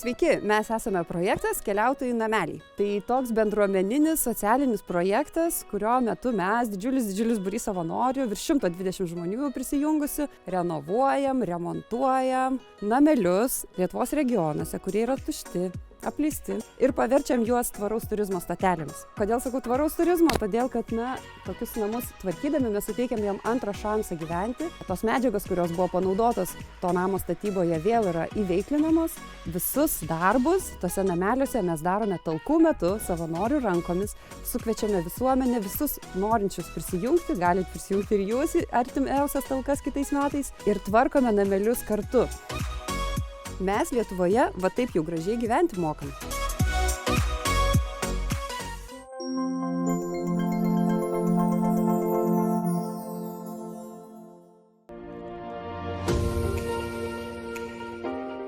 Sveiki, mes esame projektas Keliautojų nameliai. Tai toks bendruomeninis socialinis projektas, kurio metu mes, didžiulis būrys savanorių, virš 120 žmonių prisijungusių, renovuojam, remontuojam namelius Lietuvos regionuose, kurie yra tušti, apleisti ir paverčiam juos tvaraus turizmo stotelėmis. Kodėl sakau tvaraus turizmo? Todėl, kad tokius namus tvarkydami mes suteikiam jam antrą šansą gyventi. Tos medžiagos, kurios buvo panaudotos to namo statyboje, vėl yra įveiklinamos. Visus darbus tose nameliuose mes darome talkų metu savanorių rankomis, sukviečiame visuomenę, visus norinčius prisijungti, galite prisijungti ir jūs į artimiausias talkas kitais metais ir tvarkome namelius kartu. Mes Lietuvoje va taip jau gražiai gyventi mokam.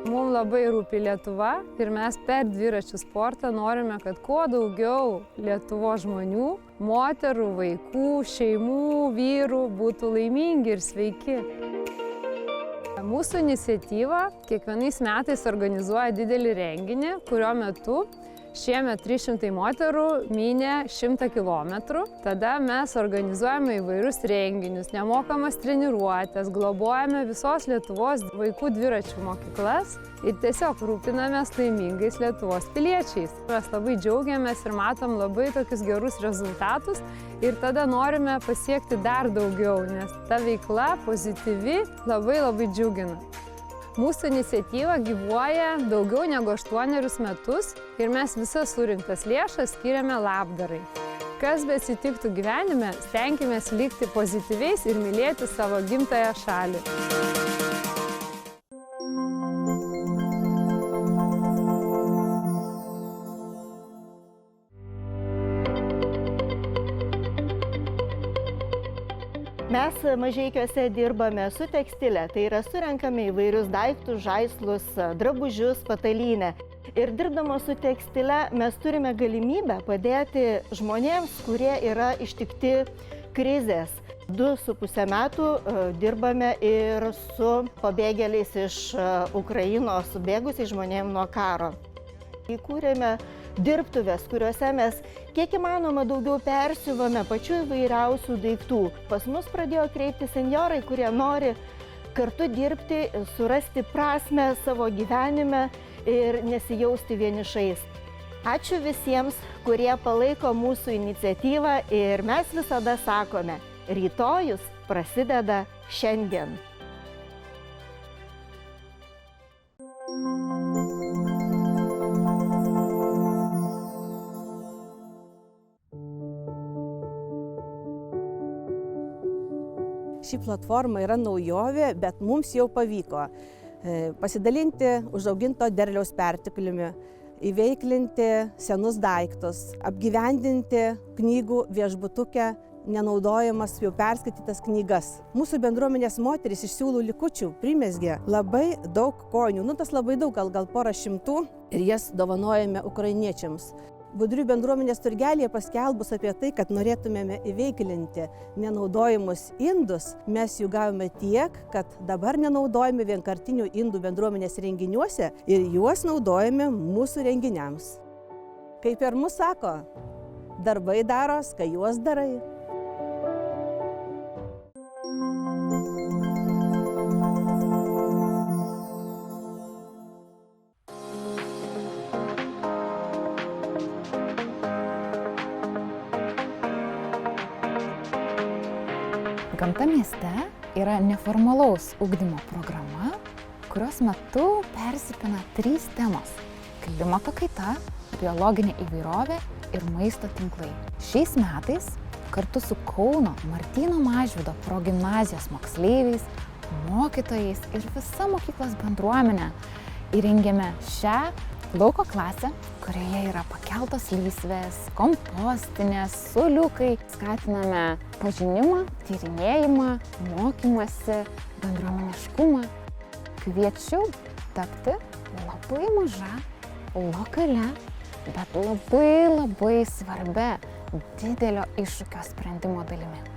Mums labai rūpi Lietuva ir mes per dviračių sportą norime, kad kuo daugiau Lietuvos žmonių, moterų, vaikų, šeimų, vyrų būtų laimingi ir sveiki. Mūsų iniciatyva kiekvienais metais organizuoja didelį renginį, kurio metu šiemet 300 moterų mynė 100 kilometrų. Tada mes organizuojame įvairius renginius, nemokamas treniruotės, globojame visos Lietuvos vaikų dviračių mokyklas ir tiesiog rūpinamės laimingais Lietuvos piliečiais. Mes labai džiaugiamės ir matom labai tokius gerus rezultatus ir tada norime pasiekti dar daugiau, nes ta veikla pozityvi labai džiugina. Mūsų iniciatyva gyvuoja daugiau negu 8 metus ir mes visas surinktas lėšas skiriame labdarai. Kas beatsitiktų gyvenime, stenkimės likti pozityviais ir mylėti savo gimtąją šalį. Mes Mažeikiuose dirbame su tekstilė, tai yra surenkame įvairius daiktus, žaislus, drabužius, patalynę. Ir dirbdamos su tekstile mes turime galimybę padėti žmonėms, kurie yra ištikti krizės. 2,5 metų dirbame ir su pabėgėliais iš Ukrainos, subėgusiais žmonėms nuo karo. Įkūrėme dirbtuvės, kuriuose mes kiek įmanoma daugiau persiuvame pačių įvairiausių daiktų. Pas mus pradėjo kreipti senjorai, kurie nori kartu dirbti, surasti prasmę savo gyvenime ir nesijausti vienišais. Ačiū visiems, kurie palaiko mūsų iniciatyvą ir mes visada sakome, rytojus prasideda šiandien. Ši platforma yra naujovė, bet mums jau pavyko pasidalinti užauginto derliaus pertekliumi, įveiklinti senus daiktus, apgyvendinti knygų viešbutuke nenaudojamas jau perskaitytas knygas. Mūsų bendruomenės moterys iš siūlų likučių primezgė labai daug kojinių, tas labai daug, gal porą šimtų, ir jas dovanojame ukrainiečiams. Budrių bendruomenės turgelėje paskelbus apie tai, kad norėtumėme įveiklinti nenaudojimus indus, mes jų gavome tiek, kad dabar nenaudojame vienkartinių indų bendruomenės renginiuose ir juos naudojame mūsų renginiams. Kaip ir mus sako, darbai daros, kai juos darai. Gamta mieste yra neformalaus ugdymo programa, kurios metu persipina 3 temos – klimato kaita, biologinė įvairovė ir maisto tinklai. Šiais metais kartu su Kauno Martyno Mažvydo progimnazijos moksleiviais, mokytojais ir visa mokyklos bendruomenė įrengėme šią lauko klasę, kurioje yra pakeltos lysvės, kompostinės, suoliukai. Skatiname pažinimą, tyrinėjimą, mokymąsi, bendruomeniškumą. Kviečiu tapti labai maža, lokalia, bet labai svarbia didelio iššūkio sprendimo dalimi.